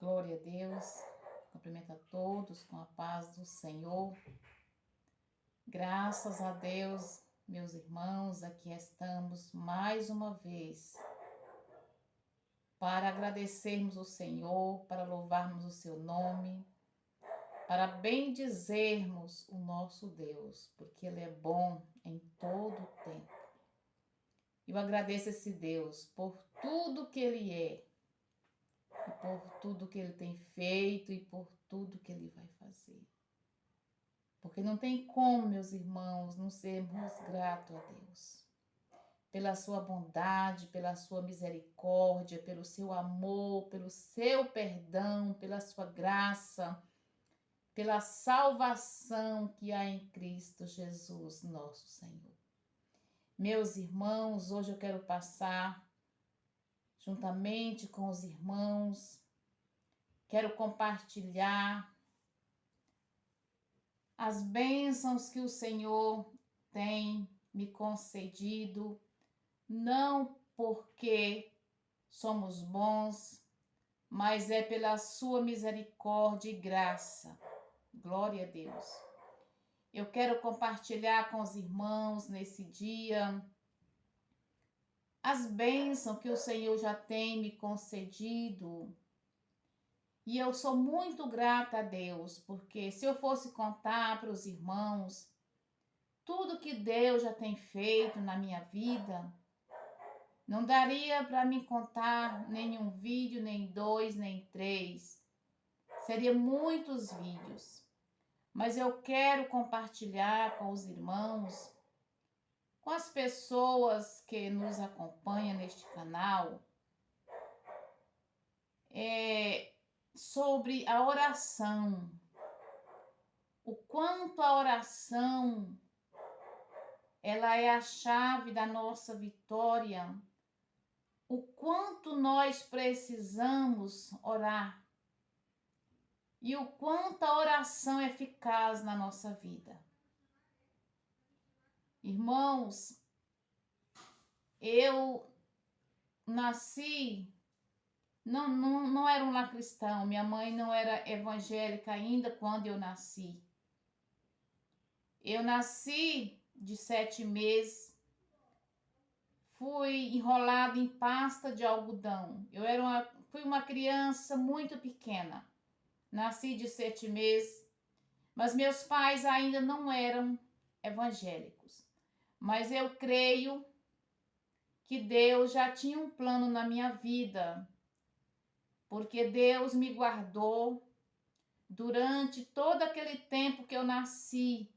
Glória a Deus. Cumprimento a todos com a paz do Senhor. Graças a Deus, meus irmãos, aqui estamos mais uma vez para agradecermos o Senhor, para louvarmos o seu nome, para bendizermos o nosso Deus, porque Ele é bom em todo o tempo. Eu agradeço esse Deus por tudo que Ele é, e por tudo que Ele tem feito e por tudo que Ele vai fazer. Porque não tem como, meus irmãos, não sermos gratos a Deus. Pela sua bondade, pela sua misericórdia, pelo seu amor, pelo seu perdão, pela sua graça, pela salvação que há em Cristo Jesus, nosso Senhor. Meus irmãos, hoje eu quero passar, juntamente com os irmãos, quero compartilhar as bênçãos que o Senhor tem me concedido, não porque somos bons, mas é pela sua misericórdia e graça. Glória a Deus. Eu quero compartilhar com os irmãos nesse dia as bênçãos que o Senhor já tem me concedido. E eu sou muito grata a Deus, porque se eu fosse contar para os irmãos tudo que Deus já tem feito na minha vida, não daria para me contar nenhum vídeo, nem 2, nem 3. Seriam muitos vídeos. Mas eu quero compartilhar com os irmãos, com as pessoas que nos acompanham neste canal, sobre a oração. O quanto a oração ela é a chave da nossa vitória. O quanto nós precisamos orar. E o quanto a oração é eficaz na nossa vida. Irmãos, eu nasci, não era um lar cristão, minha mãe não era evangélica ainda quando eu nasci. Eu nasci de 7 meses, fui enrolada em pasta de algodão. Fui uma criança muito pequena, nasci de 7 meses, mas meus pais ainda não eram evangélicos. Mas eu creio que Deus já tinha um plano na minha vida, porque Deus me guardou durante todo aquele tempo que eu nasci,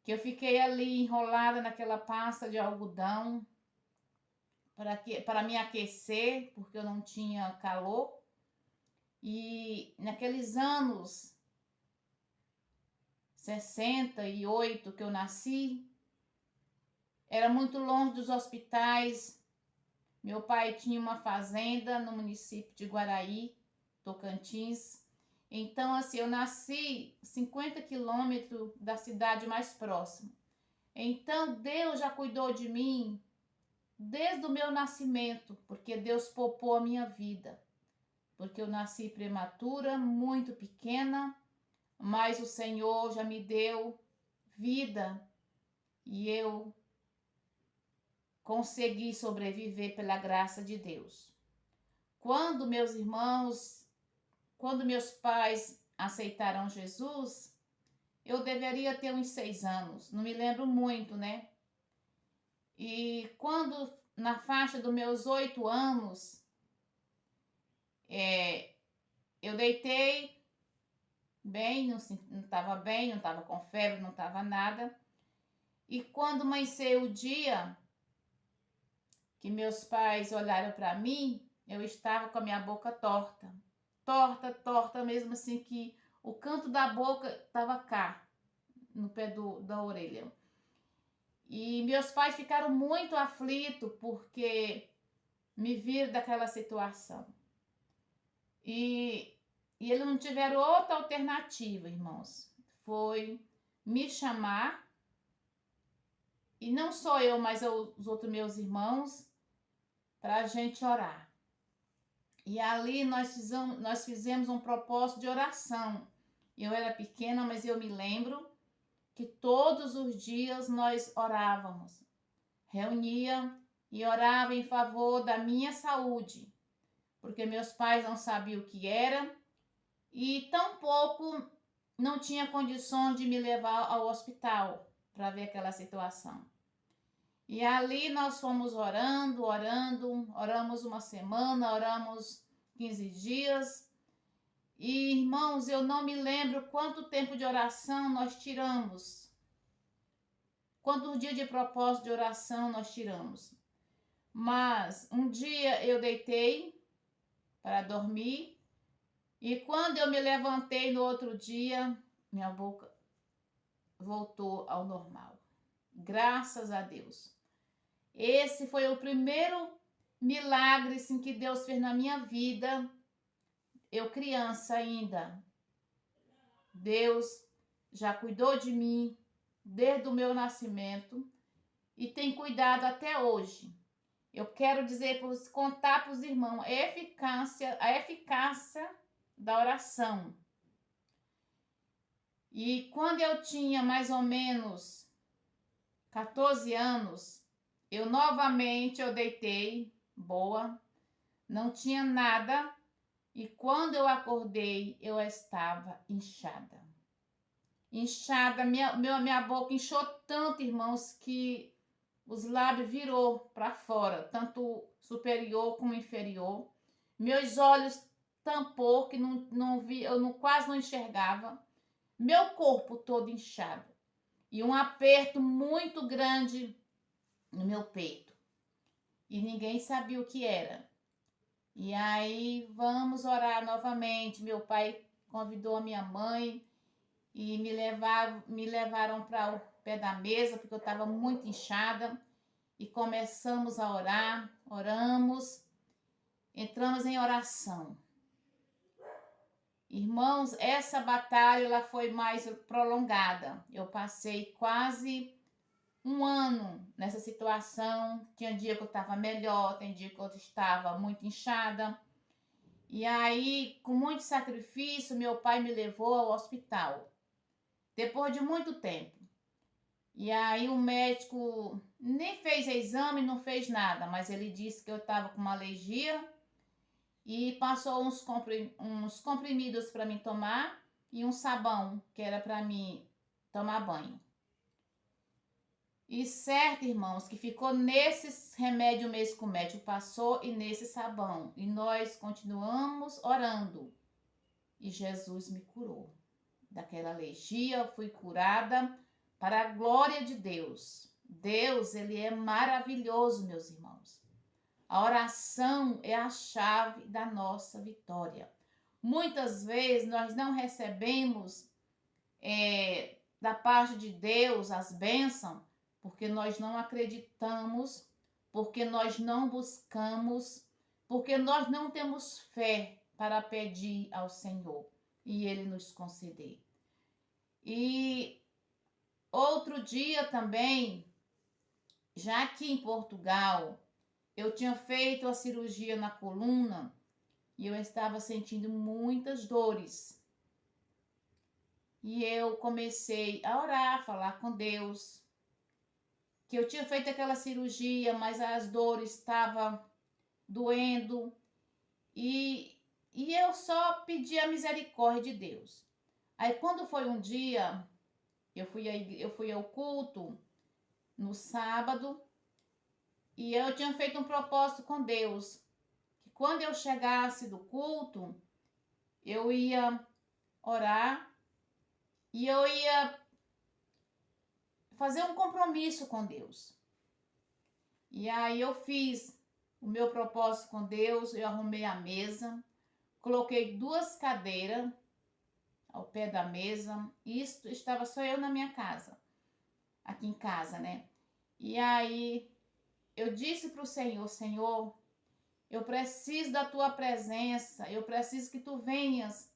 que eu fiquei ali enrolada naquela pasta de algodão para me aquecer, porque eu não tinha calor. E naqueles anos 68 que eu nasci, era muito longe dos hospitais. Meu pai tinha uma fazenda no município de Guaraí, Tocantins. Então, assim, eu nasci 50 quilômetros da cidade mais próxima. Então, Deus já cuidou de mim desde o meu nascimento, porque Deus poupou a minha vida. Porque eu nasci prematura, muito pequena, mas o Senhor já me deu vida e eu consegui sobreviver pela graça de Deus. Quando meus pais aceitaram Jesus, eu deveria ter uns 6 anos, não me lembro muito, né? E quando, na faixa dos meus 8 anos, eu deitei bem, não estava com febre, não estava nada. E quando amanheceu o dia, que meus pais olharam para mim, eu estava com a minha boca torta. Torta mesmo, assim, que o canto da boca estava cá, no pé da orelha. E meus pais ficaram muito aflitos porque me viram daquela situação. E eles não tiveram outra alternativa, irmãos. Foi me chamar, e não só eu, mas os outros meus irmãos, para a gente orar. E ali nós fizemos um propósito de oração. Eu era pequena, mas eu me lembro que todos os dias nós orávamos. Reunia e orava em favor da minha saúde, porque meus pais não sabiam o que era e tampouco não tinha condições de me levar ao hospital para ver aquela situação. E ali nós fomos orando, oramos uma semana, oramos 15 dias. E, irmãos, eu não me lembro quanto tempo de oração nós tiramos. Quantos dias de propósito de oração nós tiramos. Mas um dia eu deitei para dormir e quando eu me levantei no outro dia, minha boca voltou ao normal. Graças a Deus. Esse foi o primeiro milagre assim, que Deus fez na minha vida. Eu criança ainda. Deus já cuidou de mim desde o meu nascimento e tem cuidado até hoje. Eu quero dizer, contar para os irmãos a eficácia da oração. E quando eu tinha mais ou menos 14 anos, eu deitei, boa, não tinha nada, e quando eu acordei, eu estava inchada. Inchada, minha boca inchou tanto, irmãos, que os lábios virou para fora, tanto superior como inferior. Meus olhos tampou, que não vi, eu quase não enxergava. Meu corpo todo inchado. E um aperto muito grande no meu peito. E ninguém sabia o que era. E aí, vamos orar novamente. Meu pai convidou a minha mãe e me levaram para o pé da mesa, porque eu estava muito inchada. E começamos a orar, oramos, entramos em oração. Irmãos, essa batalha ela foi mais prolongada. Eu passei quase um ano nessa situação. Tinha dia que eu estava melhor, tem dia que eu estava muito inchada. E aí, com muito sacrifício, meu pai me levou ao hospital. Depois de muito tempo. E aí o médico nem fez exame, não fez nada, mas ele disse que eu estava com uma alergia e passou uns comprimidos para mim tomar e um sabão que era para mim tomar banho. E certo, irmãos, que ficou nesse remédio mesmo que o médico passou e nesse sabão. E nós continuamos orando. E Jesus me curou. Daquela alergia eu fui curada para a glória de Deus. Deus, ele é maravilhoso, meus irmãos. A oração é a chave da nossa vitória. Muitas vezes nós não recebemos da parte de Deus as bênçãos porque nós não acreditamos, porque nós não buscamos, porque nós não temos fé para pedir ao Senhor e Ele nos conceder. E outro dia também, já aqui em Portugal, eu tinha feito a cirurgia na coluna e eu estava sentindo muitas dores. E eu comecei a orar, a falar com Deus, que eu tinha feito aquela cirurgia, mas as dores estavam doendo. E eu só pedi a misericórdia de Deus. Aí quando foi um dia, eu fui ao culto no sábado e eu tinha feito um propósito com Deus, que quando eu chegasse do culto, eu ia orar e eu ia fazer um compromisso com Deus. E aí eu fiz o meu propósito com Deus, eu arrumei a mesa, coloquei 2 cadeiras ao pé da mesa. Isso estava só eu na minha casa, aqui em casa, né? E aí eu disse para o Senhor, Senhor, eu preciso da tua presença, eu preciso que tu venhas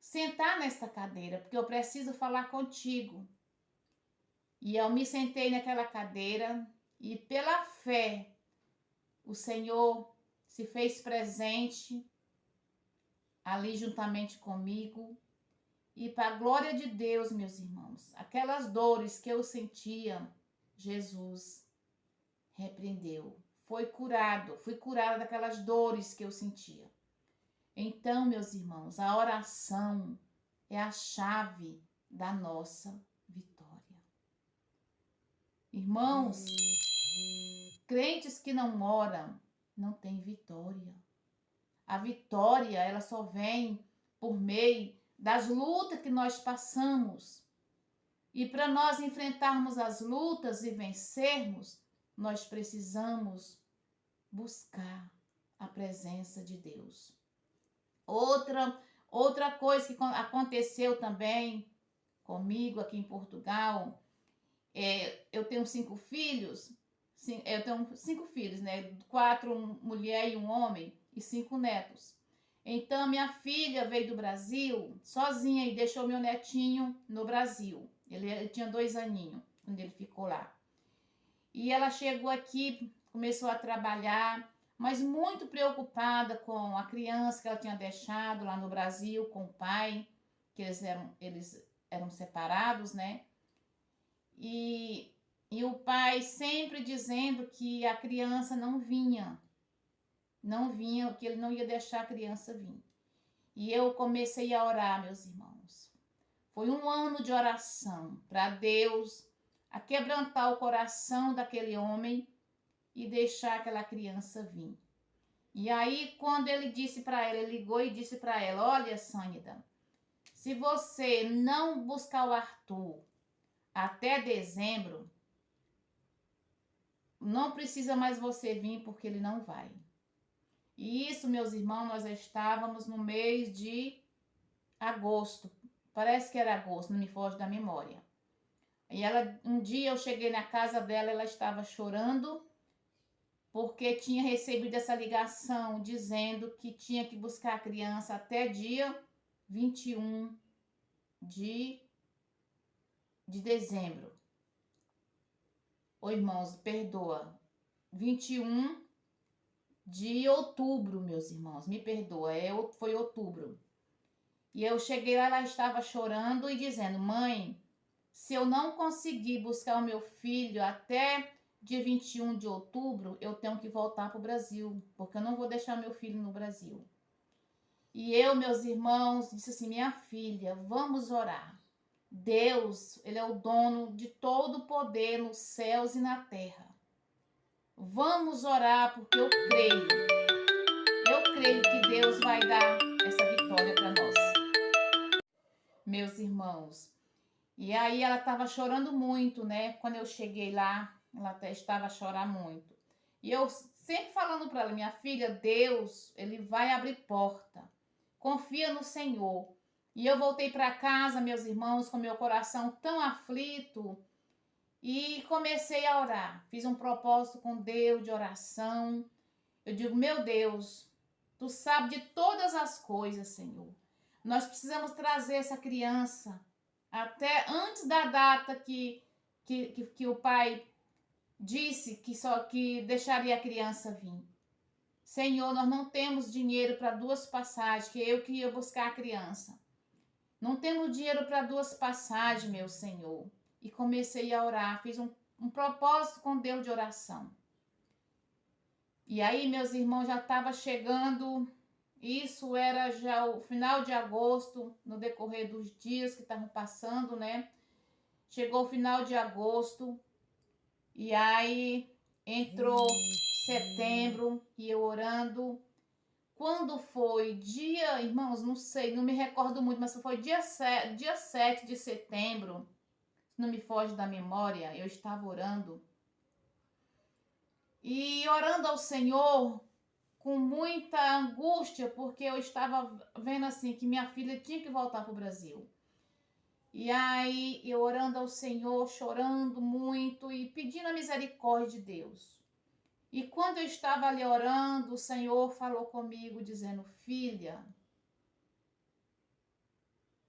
sentar nesta cadeira, porque eu preciso falar contigo. E eu me sentei naquela cadeira e pela fé o Senhor se fez presente ali juntamente comigo. E para a glória de Deus, meus irmãos, aquelas dores que eu sentia, Jesus repreendeu. Fui curada daquelas dores que eu sentia. Então, meus irmãos, a oração é a chave da nossa vitória. Irmãos, crentes que não oram não têm vitória. A vitória, ela só vem por meio das lutas que nós passamos. E para nós enfrentarmos as lutas e vencermos, nós precisamos buscar a presença de Deus. Outra coisa que aconteceu também comigo aqui em Portugal, eu tenho 5 filhos, eu tenho 5 filhos, né? 4 mulheres e 1 homem e 5 netos. Então, minha filha veio do Brasil sozinha e deixou meu netinho no Brasil. Ele tinha 2 aninhos quando ele ficou lá. E ela chegou aqui, começou a trabalhar, mas muito preocupada com a criança que ela tinha deixado lá no Brasil com o pai, que eles eram separados, né? E o pai sempre dizendo que a criança não vinha, que ele não ia deixar a criança vir. E eu comecei a orar, meus irmãos. Foi um ano de oração para Deus a quebrantar o coração daquele homem e deixar aquela criança vir. E aí, quando ele disse para ela, ele ligou e disse para ela: olha, Sândida, se você não buscar o Arthur até dezembro, não precisa mais você vir, porque ele não vai. E isso, meus irmãos, nós estávamos no mês de agosto. Parece que era agosto, não me foge da memória. E um dia eu cheguei na casa dela, ela estava chorando, porque tinha recebido essa ligação dizendo que tinha que buscar a criança até dia 21 de dezembro. Ô, irmãos, perdoa. 21 de outubro, meus irmãos, me perdoa, foi outubro. E eu cheguei lá, ela estava chorando e dizendo: mãe, se eu não conseguir buscar o meu filho até dia 21 de outubro, eu tenho que voltar para o Brasil, porque eu não vou deixar meu filho no Brasil. E eu, meus irmãos, disse assim: minha filha, vamos orar. Deus, ele é o dono de todo o poder nos céus e na terra. Vamos orar, porque eu creio que Deus vai dar essa vitória para nós, meus irmãos. E aí ela estava chorando muito, né? Quando eu cheguei lá, ela até estava a chorar muito. E eu sempre falando para ela: minha filha, Deus, ele vai abrir porta. Confia no Senhor. E eu voltei para casa, meus irmãos, com meu coração tão aflito, e comecei a orar. Fiz um propósito com Deus de oração. Eu digo: meu Deus, tu sabes de todas as coisas, Senhor. Nós precisamos trazer essa criança até antes da data que o pai disse que deixaria a criança vir. Senhor, nós não temos dinheiro para 2 passagens, que eu queria buscar a criança. Não temos dinheiro para 2 passagens, meu Senhor. E comecei a orar, fiz um propósito com Deus de oração. E aí, meus irmãos, já estava chegando, isso era já o final de agosto, no decorrer dos dias que estavam passando, né? Chegou o final de agosto, e aí entrou setembro, e eu orando. Quando foi dia, irmãos, não sei, não me recordo muito, mas foi dia 7 de setembro, não me foge da memória, eu estava orando. E orando ao Senhor com muita angústia, porque eu estava vendo assim que minha filha tinha que voltar para o Brasil. E aí eu orando ao Senhor, chorando muito e pedindo a misericórdia de Deus. E quando eu estava ali orando, o Senhor falou comigo dizendo: filha,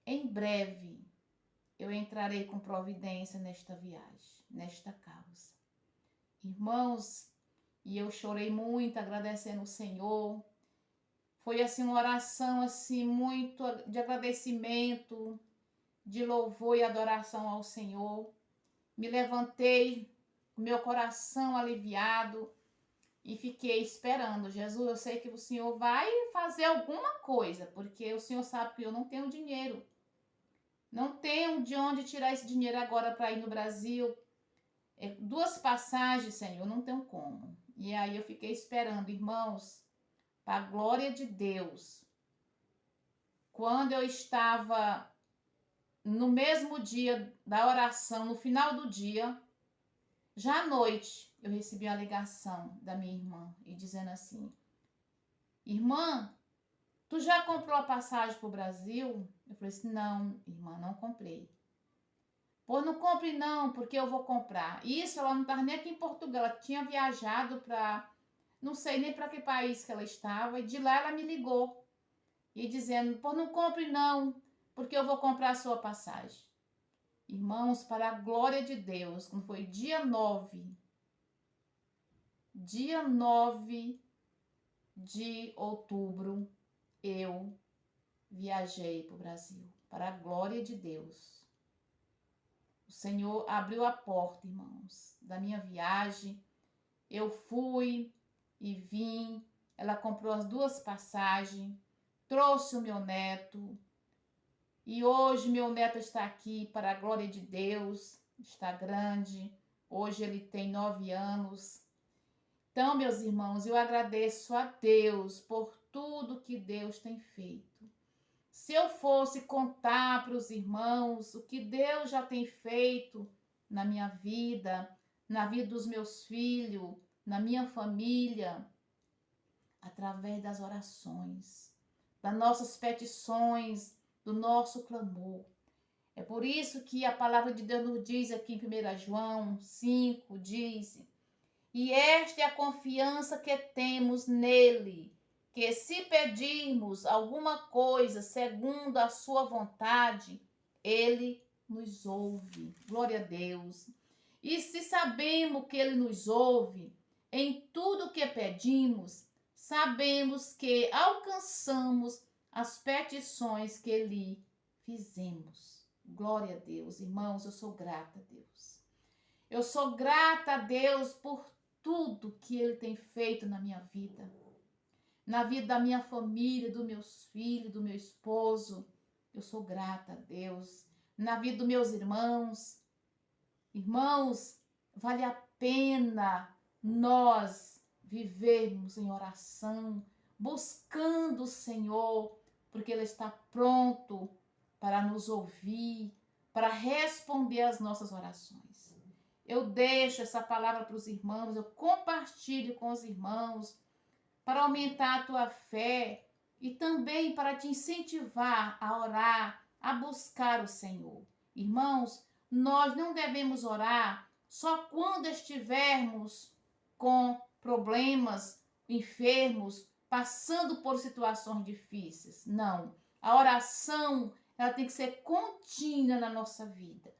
em breve eu entrarei com providência nesta viagem, nesta causa. Irmãos, E eu chorei muito, agradecendo o Senhor. Foi assim uma oração assim muito de agradecimento, de louvor e adoração ao Senhor. Me levantei, com meu coração aliviado e fiquei esperando. Jesus, eu sei que o Senhor vai fazer alguma coisa, porque o Senhor sabe que eu não tenho dinheiro. Não tenho de onde tirar esse dinheiro agora para ir no Brasil. 2 passagens, Senhor, não tenho como. E aí eu fiquei esperando, irmãos, para a glória de Deus. Quando eu estava no mesmo dia da oração, no final do dia, já à noite, eu recebi a ligação da minha irmã e dizendo assim: irmã, tu já comprou a passagem para o Brasil? Eu falei assim: não, irmã, não comprei. Pô, não compre não, porque eu vou comprar. Isso, ela não estava nem aqui em Portugal, ela tinha viajado para, não sei nem para que país que ela estava, e de lá ela me ligou e dizendo: pô, não compre não, porque eu vou comprar a sua passagem. Irmãos, para a glória de Deus, quando foi dia 9 de outubro, eu viajei para o Brasil, para a glória de Deus. O Senhor abriu a porta, irmãos, da minha viagem. Eu fui e vim. Ela comprou as 2 passagens, trouxe o meu neto. E hoje meu neto está aqui para a glória de Deus. Está grande. Hoje ele tem 9 anos. Então, meus irmãos, eu agradeço a Deus por tudo que Deus tem feito. Se eu fosse contar para os irmãos o que Deus já tem feito na minha vida, na vida dos meus filhos, na minha família, através das orações, das nossas petições, do nosso clamor. É por isso que a palavra de Deus nos diz aqui em 1 João 5, diz: e esta é a confiança que temos nele, que se pedirmos alguma coisa segundo a sua vontade, ele nos ouve. Glória a Deus. E se sabemos que ele nos ouve, em tudo que pedimos, sabemos que alcançamos as petições que lhe fizemos. Glória a Deus. Irmãos, eu sou grata a Deus. Eu sou grata a Deus por tudo que ele tem feito na minha vida, na vida da minha família, dos meus filhos, do meu esposo. Eu sou grata a Deus. Na vida dos meus irmãos. Irmãos, vale a pena nós vivermos em oração, buscando o Senhor, porque Ele está pronto para nos ouvir, para responder às nossas orações. Eu deixo essa palavra para os irmãos, eu compartilho com os irmãos para aumentar a tua fé e também para te incentivar a orar, a buscar o Senhor. Irmãos, nós não devemos orar só quando estivermos com problemas, enfermos, passando por situações difíceis. Não. A oração, ela tem que ser contínua na nossa vida.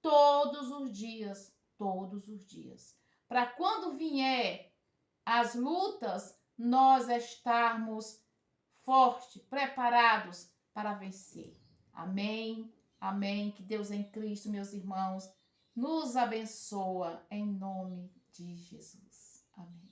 Todos os dias, todos os dias. Para quando vier as lutas, nós estarmos fortes, preparados para vencer. Amém, amém. Que Deus em Cristo, meus irmãos, nos abençoa em nome de Jesus. Amém.